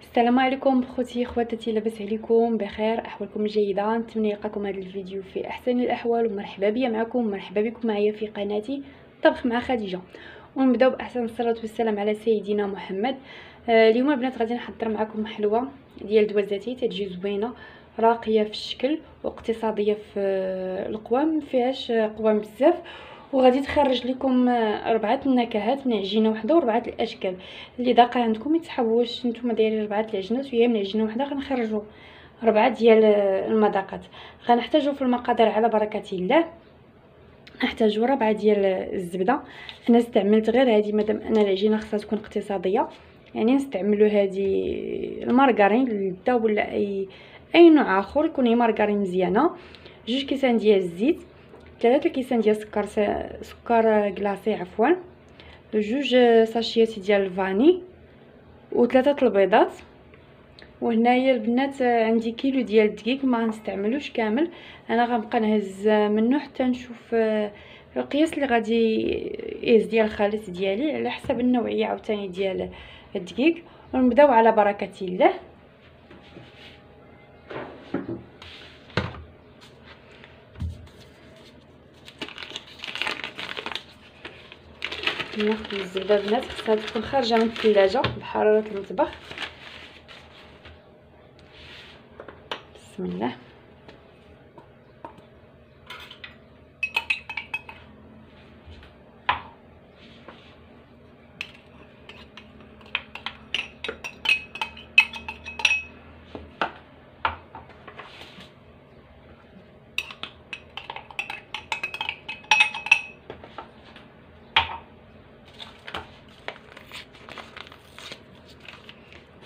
السلام عليكم بخوتي خواتاتي، لاباس عليكم بخير؟ احوالكم جيده؟ نتمنى يلقاكم هذا الفيديو في احسن الاحوال، ومرحبا بيا معكم ومرحبا بكم معايا في قناتي طبخ مع خديجه. ونبداو باحسن الصلاه والسلام على سيدنا محمد. اليوم البنات غادي نحضر معكم حلوه ديال دوازاتي، تتجي زوينه راقيه في الشكل واقتصاديه في القوام، مفيهاش قوام بزاف، وغادي تخرج لكم 4 نكهات من عجينه واحده و4 الاشكال. اللي داقه عندكم يتسحبوا واش نتوما دايرين 4 العجينات وهي من عجينه واحده، غنخرجوا 4 ديال المذاقات. غنحتاجوا في المقادير على بركه الله، نحتاجوا 4 ديال الزبده. انا استعملت غير هذه مادام ان العجينه خصها تكون اقتصاديه، يعني نستعملوا هذه المارغرين اللذة ولا اي نوع اخر يكون هي مارغرين مزيانه. 2 كيسان ديال الزيت، 3 كيسان ديال سكر كلاصي عفوا، 2 ساشيات ديال الفاني، و3 البيضات. وهنايا البنات عندي كيلو ديال الدقيق، ما غنستعملوش كامل، انا غنبقى نهز منه حتى نشوف القياس اللي غادي يهز ديال الخليط ديالي على حسب النوعيه عاوتاني ديال الدقيق. ونبداو على بركه الله. ناخذ الزبده البنات، خصها تكون خارجه من الثلاجه بحراره المطبخ. بسم الله.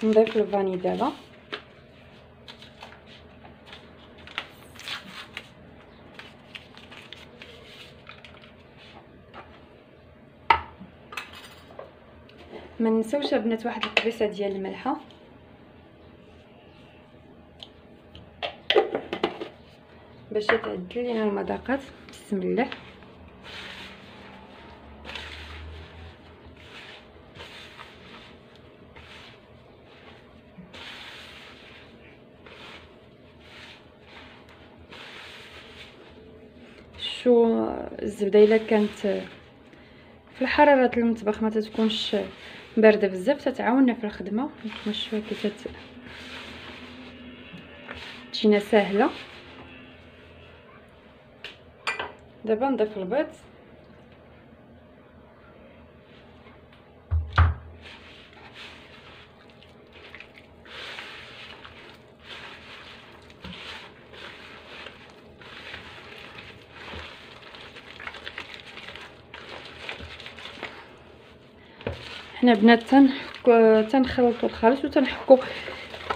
نضيف الفاني دابا، ما نساوش البنات واحد القبيصه ديال الملحه باش تعدل لينا المذاقات. بسم الله. شو الزبده الا كانت في الحراره المطبخ ما تكونش بارده بزاف تتعاوننا في الخدمه، نتمشوا كي تجينا ساهله. دابا نضيف البيض، حنا بنات تنخلطوا الخليط وتنحكوا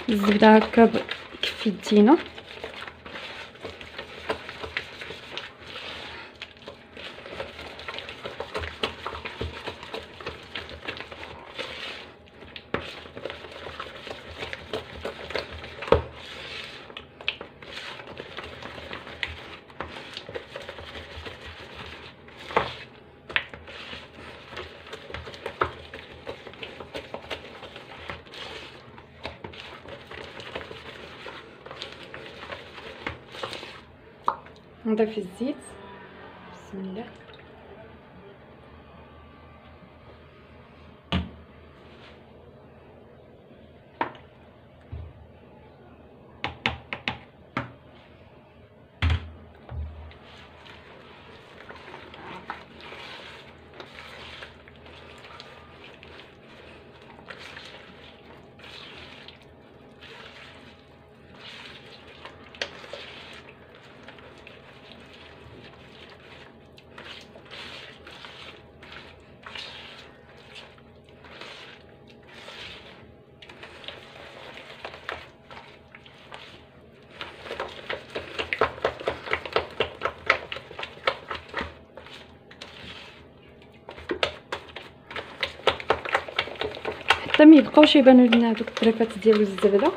الزبده هكا بكف يدينا. نضيف الزيت. بسم الله. حتى ما يبقاوش يبانوا لنا هذوك الطريفات ديال الزبده.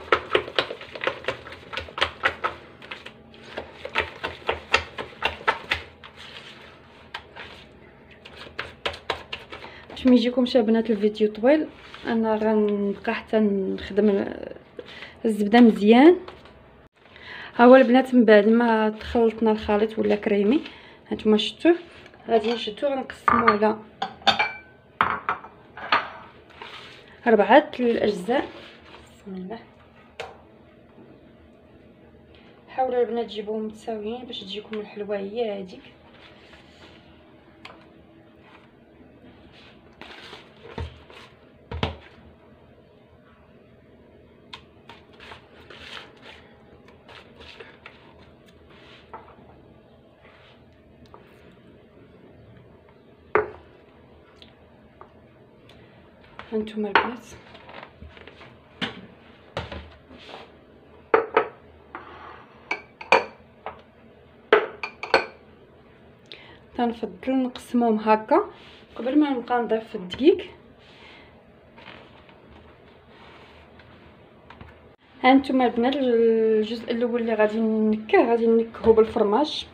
باش ما يجيكمش البنات الفيديو طويل، انا غنبقى حتى نخدم الزبده مزيان. ها هو البنات من بعد ما تخلطنا الخليط ولا كريمي هانتوما شفتوه، غادي نشدو غنقسمو على 4 الاجزاء. بسم الله. حاولوا البنات تجيبوهم متساويين باش تجيكم الحلوه هي هذيك. هانتوما البنات تنفضل نقسمهم هكا قبل ما نبقى نضيف الدقيق. هانتوما البنات الجزء الاول اللي غادي نكهو بالفرماج،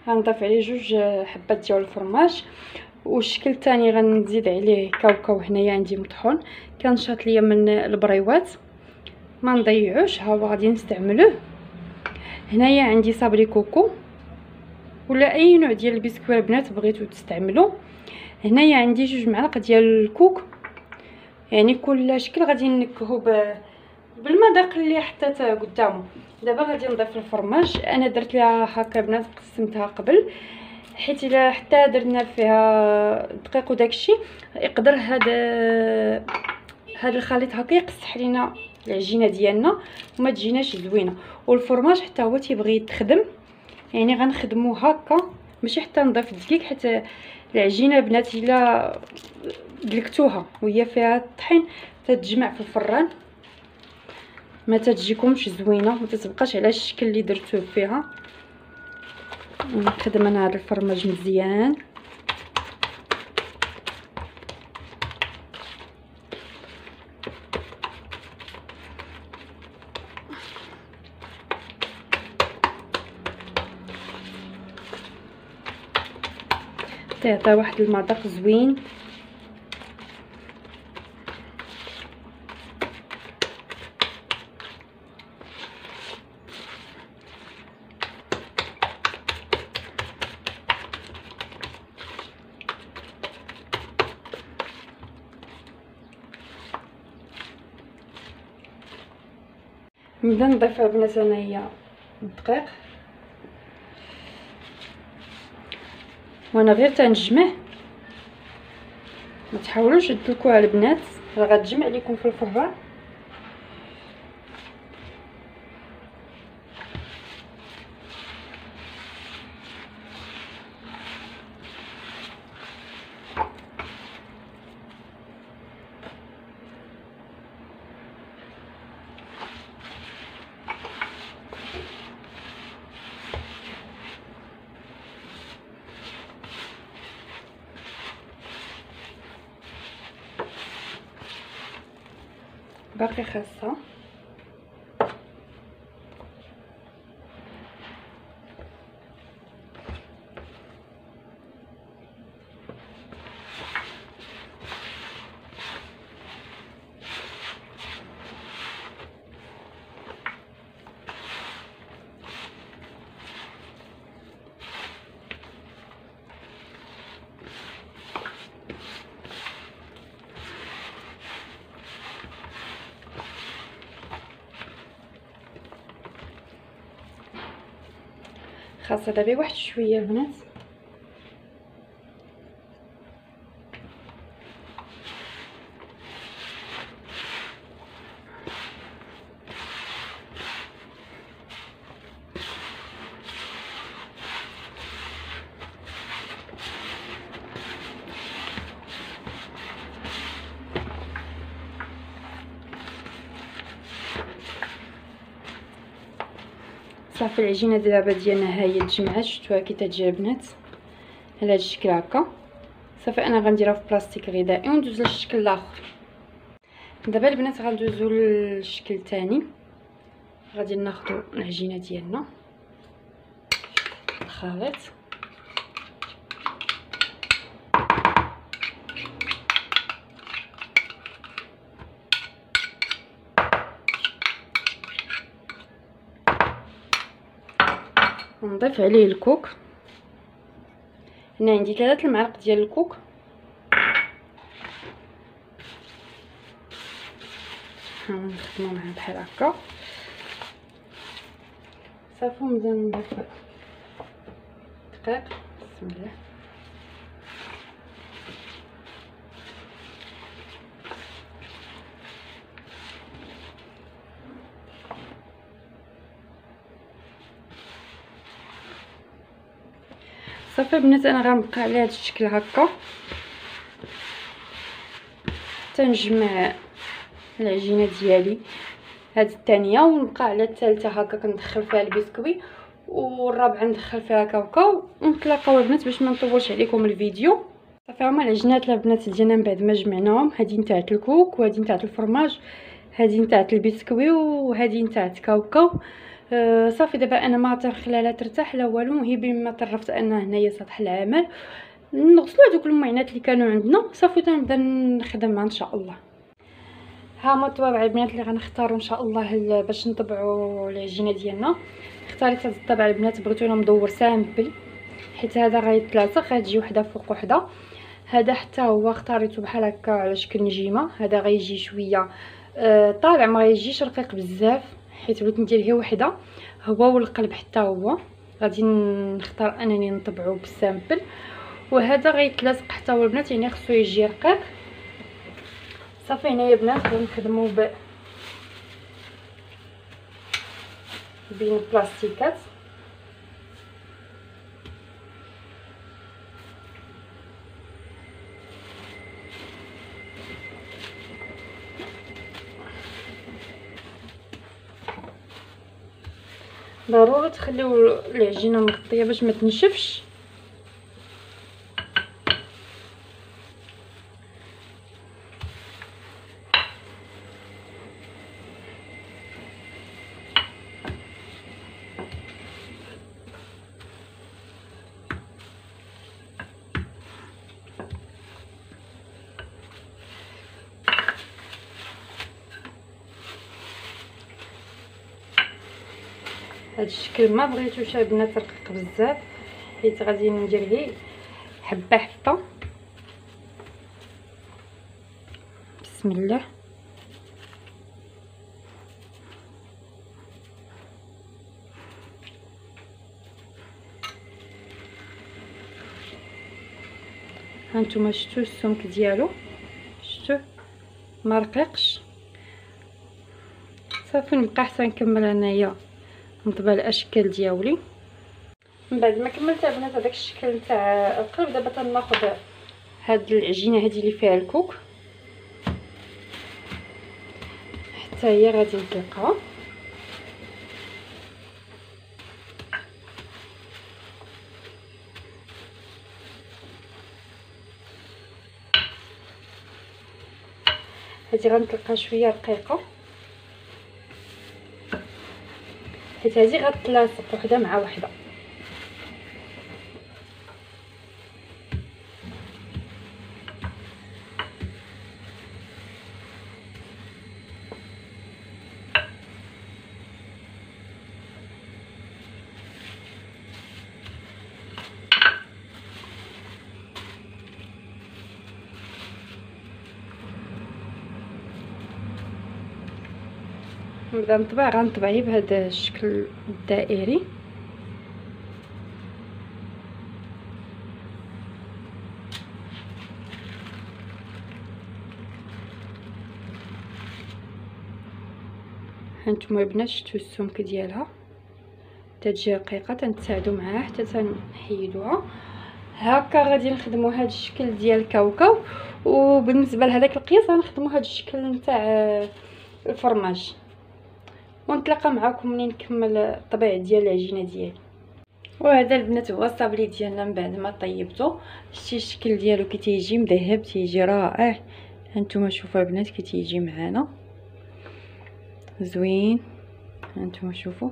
غنضيف عليه 2 حبات ديال الفرماج، والشكل الثاني غنزيد عليه كاوكاو. هنايا عندي مطحون كنشاط ليا من البريوات ما نضيعوش، ها هو غادي نستعملوه. هنايا عندي صابري كوكو ولا اي نوع ديال البسكويت البنات بغيتو تستعملوا. هنايا عندي 2 معالق ديال الكوك، يعني كل شكل غادي نكهو بالمذاق اللي حطيت قدامه. دابا غادي نضيف الفرماج، انا درت لها هكا بنات قسمتها قبل، حيت الا حتى درنا فيها دقيق وداكشي يقدر هذا الخليط هكا يقصح لينا العجينه ديالنا وما تجيناش زوينه. والفرماج حتى هو تيبغي يتخدم، يعني غنخدمو هكا ماشي حتى نضيف الدقيق، حتى العجينه بنات الا دلكتوها وهي فيها الطحين تتجمع في الفران ما تتجيكمش زوينه، ما تتبقاش على الشكل اللي درتوه فيها. نخدم انا هذا الفرماج مزيان. تعطي واحد المذاق زوين. نبدا نضيف البنات انايا الدقيق وانا غير تنجمع، ما تحاولوش تدلكوها البنات راه غتجمع لكم في الفران. باقي خاصها خاصها دابا واحد شويه البنات. صافي العجينه دابا ديالنا ها هي تجمعات، شفتوها كي تجي البنات على هذا الشكل هكا. صافي انا غنديرها في بلاستيك غذائي وندوز للشكل الاخر. دابا البنات غندوزو للشكل الثاني، غادي ناخذوا العجينه ديالنا الخليط ونضيف عليه الكوك. هنا عندي 3 المعالق ديال الكوك. نخدمو معاه بحال هكا صافي. ونبدا نضيف دقيق. بسم الله. صافي البنات، انا غنبقى على هذا الشكل هكا تنجمع العجينه ديالي هذه الثانيه، ونبقى على الثالثه هكا كندخل فيها البسكوي، والرابعه ندخل فيها كاوكاو. ونتلاقاو البنات باش ما نطولش عليكم الفيديو. صافي هما العجينات البنات ديالنا من بعد ما جمعناهم، هذه نتاع الكوك وهذه نتاع الفرماج، هذه نتاع البسكوي وهذه نتاع الكاوكاو. صافي دابا انا ما تنخليها ترتاح لا والو، هي بما طرفت ان هنايا سطح العمل نغسلوا هذوك المعينات اللي كانوا عندنا صافي تنبدا نخدمها ان شاء الله. ها هما الطوابع البنات اللي غنختاروا ان شاء الله باش نطبعوا العجينه ديالنا. اختاريت هذا الطبع البنات، بغيتو مدور سامبل حيت هذا غيتلاصق، غتجي وحده فوق وحده. هذا حتى هو اختاريته بحال هكا على شكل نجيمه، هذا غيجي شويه طالع ما غيجيش رقيق بزاف حيت بغيت ندير غير وحده هو والقلب حتى هو غادي نختار انني نطبعه بالسامبل. وهذا غيتلاصق حتى هو البنات، يعني خصو يجي رقيق. صافي هنايا البنات غنخدموا بين البلاستيكات. ضروري تخليو العجينه مغطيه باش ما تنشفش. هذا الشكل ما بغيتوش البنات رقيق بزاف حيت غادي ندير غير حبه حبه. بسم الله. هانتوما شفتوا السمك ديالو، شفتوا ما رقيقش. صافي نبقى حتى نكمل انايا نطبع الاشكال ديالي. من بعد ما كملت البنات هذاك الشكل نتاع القلب، دابا تناخذ هاد العجينه هذه اللي فيها الكوك حتى هي غادي نطلقها. هذه غنطلقها شويه رقيقه حيت هذه غتلاصق وحده مع وحده. نبدا نطبع، غنطبعيه بهذا الشكل الدائري. هانتوما البنات شفتوا السمك ديالها تتجي رقيقه، تنتساعدوا معاها حتى تنحيدوها هكا. غادي نخدموا هذا الشكل ديال الكاوكاو، وبالنسبه لهذاك القياس غنخدموا هذا الشكل نتاع الفرماج. ونتلاقى معكم منين نكمل الطبيعه ديال العجينه ديالي. وهذا البنات هو الصابلي ديالنا من بعد ما طيبته. شتي الشكل ديالو كي تيجي مذهب، تيجي رائع. هانتوما شوفوا البنات كي تيجي معانا زوين. هانتوما شوفوا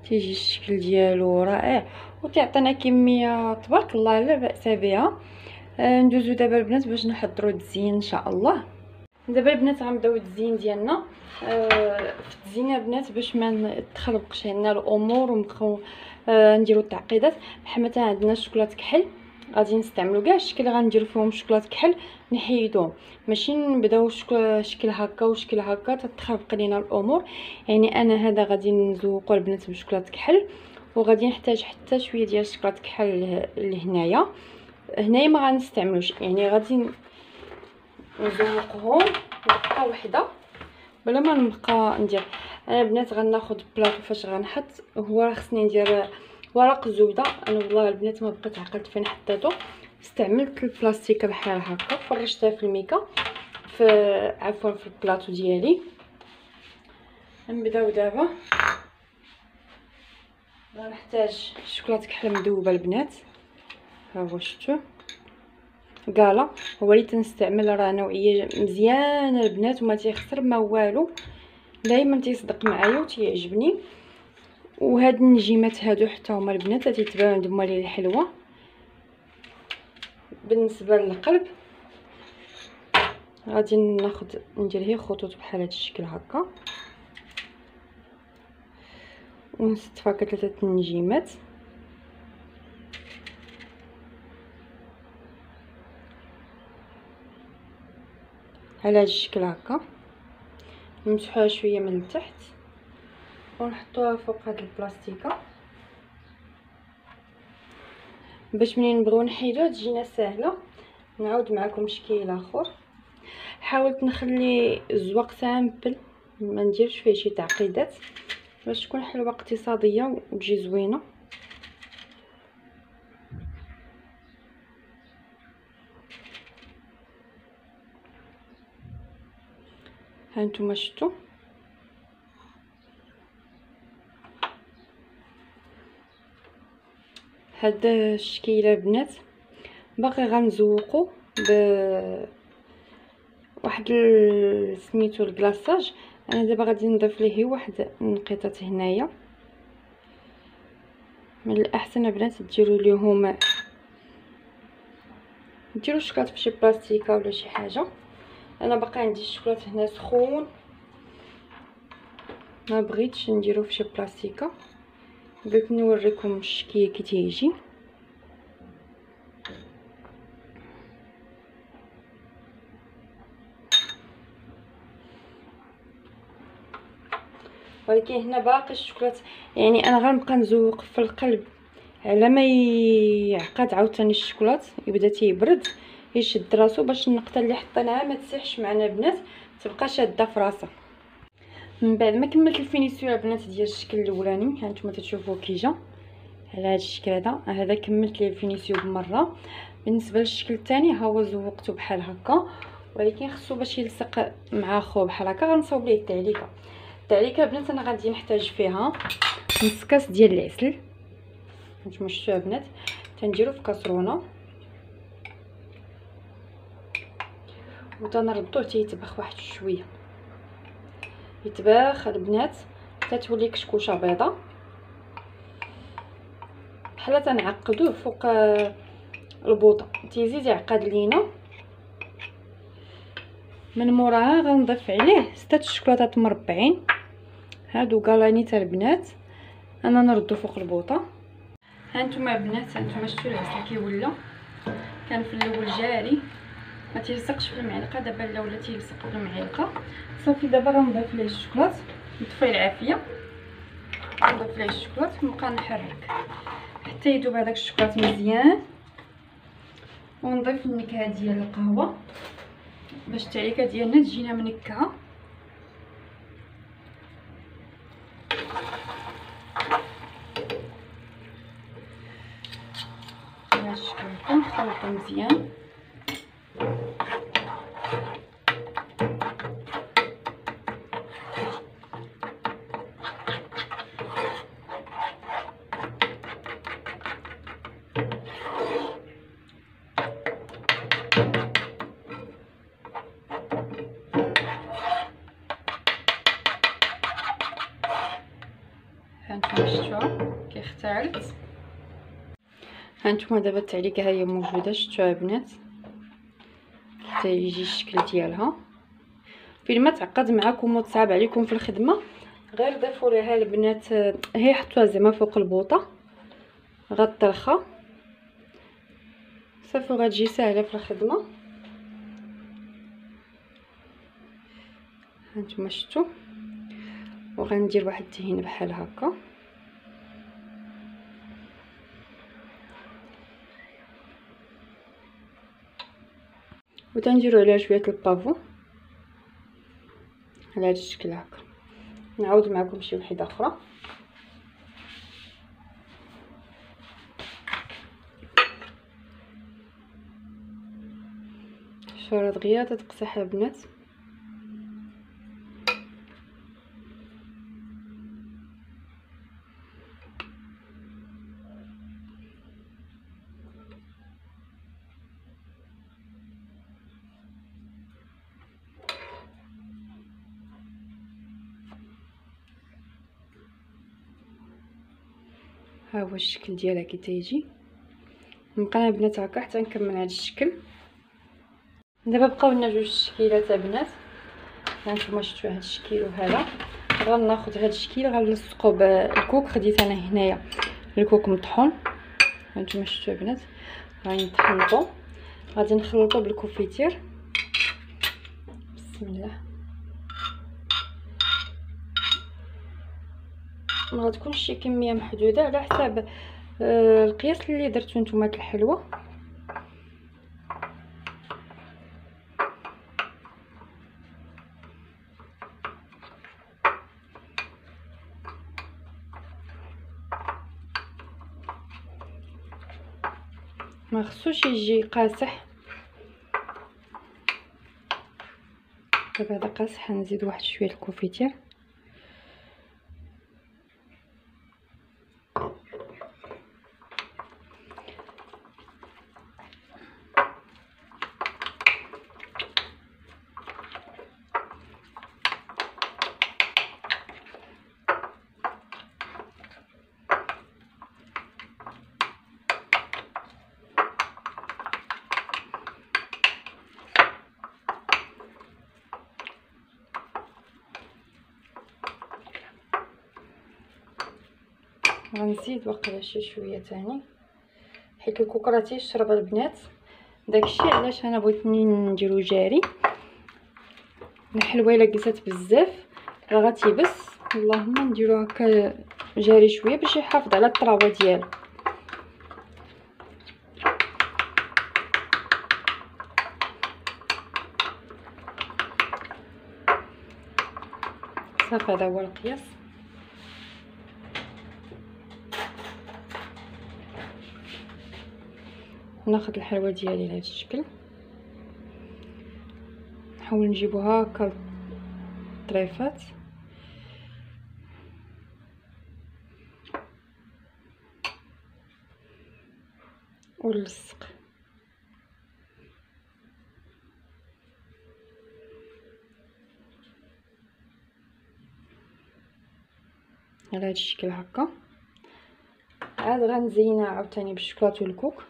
تيجي الشكل ديالو رائع وتعطينا كميه تبارك الله لا باس بها. ندوزو دابا البنات باش نحضروا التزيين ان شاء الله. دابا البنات غنبداو التزيين ديالنا. في التزيين البنات باش ما تخربقش عندنا الامور ونبقاو نديرو التعقيدات. بحال مثلا عندنا الشوكولاط كحل غادي نستعملوا كاع الشكل اللي غنديروا فيهم الشوكولاط كحل نحيدوهم، ماشي نبداو شكل هكا وشكل هكا تتخربق لينا الامور. يعني انا هذا غادي نزوقو البنات بالشوكولاط كحل، وغادي نحتاج حتى شويه ديال الشوكولاط كحل لهنايا ما غنستعملوش، يعني غادي نزوقهم وحده وحده بلا ما نبقى ندير. انا البنات غناخذ بلاطو فاش غنحط هو راه خصني ندير ورق الزبده. انا والله البنات ما بقيت عقلت فين حطيته، استعملت البلاستيك بحال هكا فرشتها في الميكا عفوا في البلاطو ديالي. نبداو دابا. غنحتاج الشوكولاط كحل مذوبه البنات، ها هو شفتوا كالا هو اللي تنستعمل، راه نوعيه مزيانه البنات وما تيخسر ما والو، دائما تيصدق معايا وتيعجبني. وهاد النجيمات هادو حتى هما البنات تيتباعوا عند مالي الحلوه. بالنسبه للقلب غادي ندير غير خطوط بحال هاد الشكل هكا ونصطفى 3 النجيمات. على هاد الشكل هكا نمسحوها شويه من التحت ونحطوها فوق هاد البلاستيكه باش منين نبغيو نحيدوها تجينا سهله. نعاود معكم شكل اخر. حاولت نخلي الزواق سامبل ما نديرش فيه شي تعقيدات باش تكون حلوه اقتصاديه وتجي زوينه. هانتوما شفتوا هاد الشكل البنات باقي غنزوقو واحد سميتو الكلاصاج. انا دابا غادي نضيف ليه واحد النقيطات هنايا. من الاحسن البنات ديروا ليهم ديروا الشوكولاط فشي بلاستيكه ولا شي حاجه. انا باقي عندي الشوكولاط هنا سخون ما بغيتش نديرو فشي بلاستيكه، بغيت نوريكم الشكل كي تيجي. ولكن هنا باقي الشوكولاط، يعني انا غنبقى نزوق في القلب على ما يعقد عاوتاني الشوكولاط يبدا تيبرد يشد راسو باش النقطه اللي حطيناها ما تسيحش معنا البنات، تبقى شاده في راسها. من بعد ما كملت الفينيسيون البنات ديال الشكل الاولاني هانتوما تشوفوا كي جا على هذا الشكل هذا كملت ليه الفينيسيون بمره. بالنسبه للشكل الثاني ها هو زوقته بحال هكا، ولكن خصو باش يلصق مع خو بحال هكا غنصاوب ليه التعليكه. التعليكه البنات انا غادي نحتاج فيها نص كاس ديال العسل. نتوما شفتوا البنات تنديرو في كاسرونه وتنردوه تيتبخ واحد شويه، يتباخ البنات حتى تولي كشكوشه بيضه بحال تنعقدوه فوق البوطه تيزيد يعقد لينا. من موراها غنضيف عليه 6 شكلاطات مربعين هادو كالاني تاع البنات انا نردو فوق البوطه. هانتوما البنات هانتوما شفتوا العسل كي ولا كان في الاول جاري ما تيلصقش في المعلقه، دابا لا ولا تيلصق في المعلقه. صافي دابا غنضيف ليه الشوكولاط نطفي العافيه نضيف ليه الشوكولاط ونبقى نحرك حتى يذوب هذاك الشوكولاط مزيان، ونضيف النكهه ديال القهوه باش التعليكه ديالنا تجينا منكهه. بهذا الشكل نخلطو مزيان. هانتوما شفتوها كي اختارت. هانتوما دابا التعليكه هي موجوده شفتوها البنات حتى يجي الشكل ديالها. فين ما تعقد معكم وتصعب عليكم في الخدمه غير ضيفوا ليها البنات، هي حطوها زعما فوق البوطه غطرخه صافي وغتجي ساهله في الخدمه. هانتوما شفتوا، وغندير واحد الدهين بحال هكا وتنديروا عليها شويه البافو على هذا الشكل هكا. نعاود معكم شي وحده اخرى. شوره دغيا تتقصح البنات. ها هو الشكل ديالها كي تيجي. نبقى البنات هكا حتى نكمل هذا الشكل. دابا بقاو لنا جوج شكيلات البنات. هانتوما شفتوا هذا الشكل وهذا. غناخذ هذا الشكل غنلصقو بالكوك. خديت انا هنايا الكوك مطحون. هانتوما شفتوا البنات غنطحنطو. غادي نخلطو بالكوفيتير. بسم الله. ما غتكونش شي كميه محدوده على حساب القياس اللي درتو نتوما د الحلوه. ما خصوش يجي قاصح. دابا هذا قاصح نزيد واحد شويه الكوفيتير. غنزيد واقيلا شي شويه تاني حيت الكوك راه تيشرب البنات. داكشي علاش انا بغيتني نديرو جاري. الحلوه الا قيسات بزاف راه غتيبس. اللهم نديرو هكا جاري شويه باش يحافظ على الطراوه ديالو. صافي هذا هو القياس. ناخذ الحلوه ديالي لهذا الشكل. نحاول نجيبوها هكا طريفات. ونلصق على هذا الشكل هكا. عاد غنزينها عاوتاني بالشوكولاط والكوك.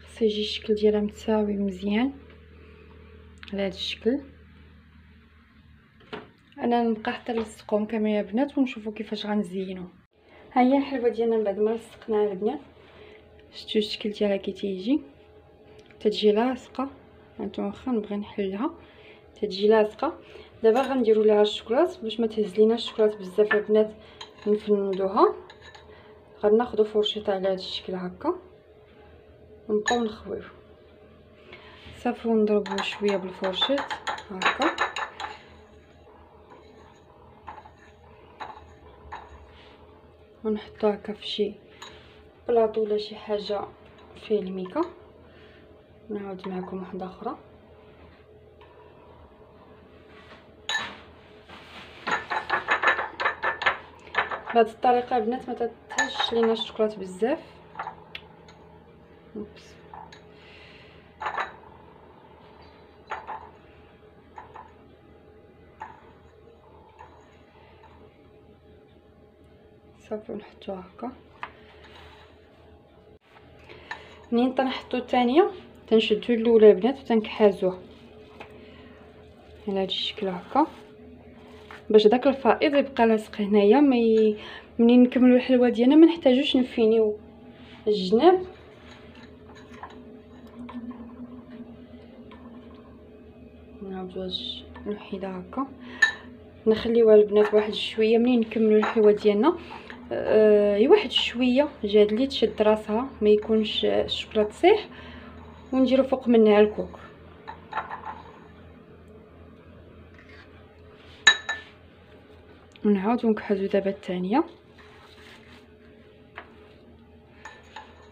خص يجي الشكل ديالها متساوي مزيان على هذا الشكل. انا نبقى حتى نلصقهم كاملين يا بنات ونشوفوا كيفاش غنزينو. ها هي الحلوه ديالنا من بعد ما لصقناها البنات. شفتوا الشكل ديالها كي تيجي تتجي لاصقه. هانتوما واخا نبغي نحلها تتجي لاصقه. دابا غنديروا ليها الشوكولاط باش ما تهز لينا الشوكولاط بزاف البنات. نفندوها. غناخذوا فرشيطه على هذا الشكل هكا ونبقاو نخويو صافي ونضربو شويه بالفرشيط هكا. ونحطو هكا في شي بلاطو ولا شي حاجه فيه الميكا. نعاود معكم واحده اخرى. بهذه الطريقه البنات ما تتهش لينا الشوكولاط بزاف. اوبس. صافي نحطو هكا. منين تنحطو الثانيه تنشدو الاولى البنات وتنكحازوها على هذا الشكل هكا باش داك الفائض يبقى لاصق هنايا. منين نكملوا الحلوه ديالنا ما نحتاجوش نفينيو الجناب. نعاودو نحيدها هكا نخليوها البنات واحد شويه. منين نكملوا الحلوه ديالنا واحد شويه جاد لي تشد راسها ما يكونش الشوكولا تصيح، ونديرو فوق منها الكوك. ونعاودو نكحزو دابا الثانيه.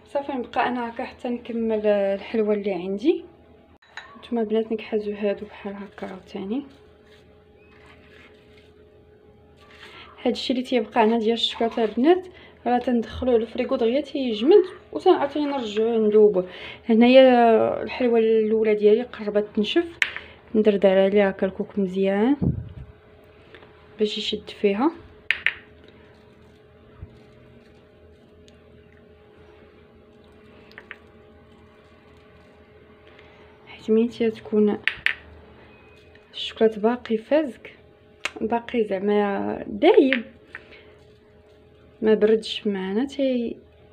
صافي نبقى انا هكا حتى نكمل الحلوه اللي عندي. نتوما البنات نكحزو هادو بحال هكا عاوتاني. هادشي اللي تيبقى عندنا ديال الشوكولاته البنات راه تندخلوه للفريغو دغيا تيجمد وتنعاوتاني نرجعوه ندوبوه. هنايا الحلوه الاولى ديالي قربت تنشف، ندردر عليها هكا الكوك مزيان باش يشد فيها. حيت مين تكون الشوكولاط باقي فازك باقي زعما دايب ما بردش معنا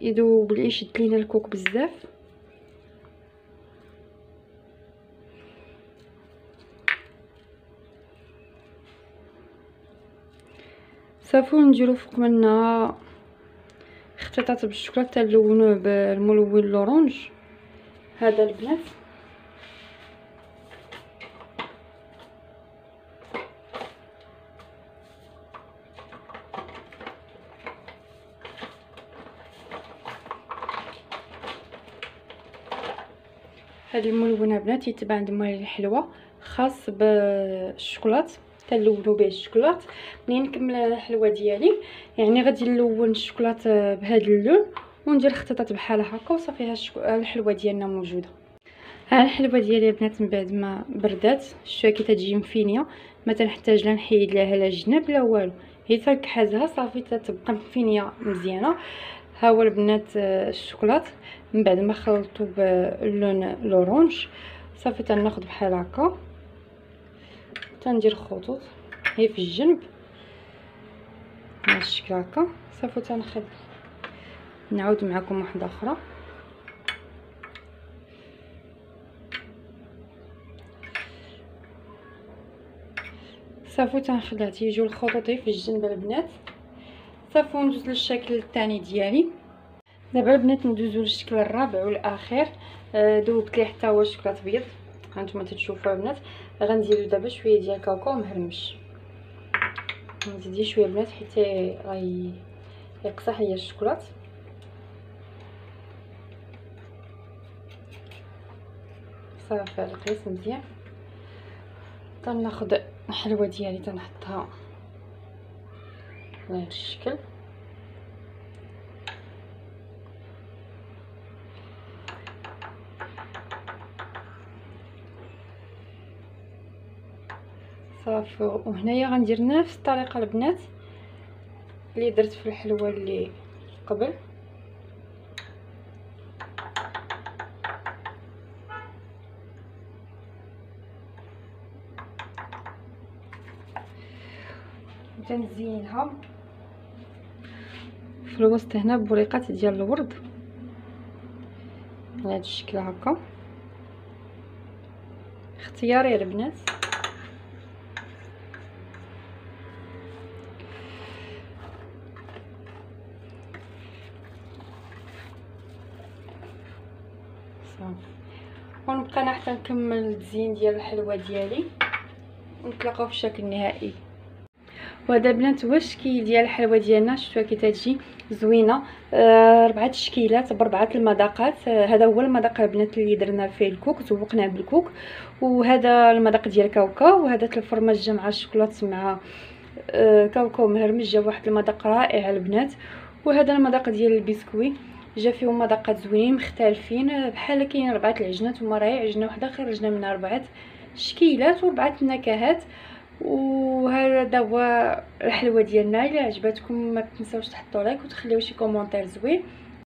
يذوب لي يشد لينا الكوك بزاف. صافي نديرو فوق منها اختلاط بالشوكولاته نلونوه بالملون الاورانج هذا البنات. هاد الملون البنات يتبع عند مال الحلوه خاص بالشوكولاط تنلونو به الشوكولاط. منين نكمل الحلوه ديالي يعني غادي نلون الشوكولاط بهذا اللون وندير خطيطات بحال هكا وصافي الحلوه ديالنا موجوده. ها الحلوه ديالي البنات من بعد ما بردات شتوها كي تجي مفينيه ما تنحتاج لا نحيد لها لا الجناب لا والو، هي تنكحازها صافي تتبقى مفينيه مزيانه. ها هو البنات الشوكولاط من بعد ما خلطته باللون الاورانج صافي تناخذ بحال هكا تندير خطوط هي في الجنب بهذا الشكل هكا. صافي تنخد نعاود معكم واحده اخرى. صافي تنخليها تيجيو الخطوط في الجنب البنات. صافي ندوز للشكل الثاني ديالي. دابا البنات ندوزو للشكل الرابع والاخير. دوبت ليه حتى هو الشوكولاط بيض هانتوما تتشوفوا البنات. غنديرو دابا شويه ديال كاكاو مهرمش، نزيد شويه البنات حيت يقصح ليا الشوكولاط. صافي القيس مزيان. تناخذ الحلوه ديالي تنحطها على هذا الشكل. صافي وهنايا غندير نفس الطريقه البنات اللي درت في الحلوه اللي قبل. تنزينها في الوسط هنا بوريقات ديال الورد على هذا الشكل هكا. اختياري البنات. ونبقى انا حتى نكمل التزيين ديال الحلوه ديالي ونتلاقاو في الشكل النهائي. وهذا البنات هو الشكل ديال الحلوه ديالنا. شفتوها كي تجي زوينه. 4 تشكيلات ب4 المذاقات. هذا هو المذاق البنات اللي درنا فيه الكوك زوقناه بالكوك، وهذا المذاق ديال كاوكاو، وهذا الفرماج مع الشوكولاط مع كاوكاو مهرمش جا واحد المذاق رائع البنات. وهذا المذاق ديال البسكوي جا فيهم مذاقات زوينين مختلفين بحال كاين 4 العجينات وما راهي عجينه وحده خرجنا منها 4 تشكيلات و4 نكهات. وهذا هو الحلوه ديالنا. الا عجبتكم ما تنساوش تحطوا لايك وتخليو شي كومونتير زوين.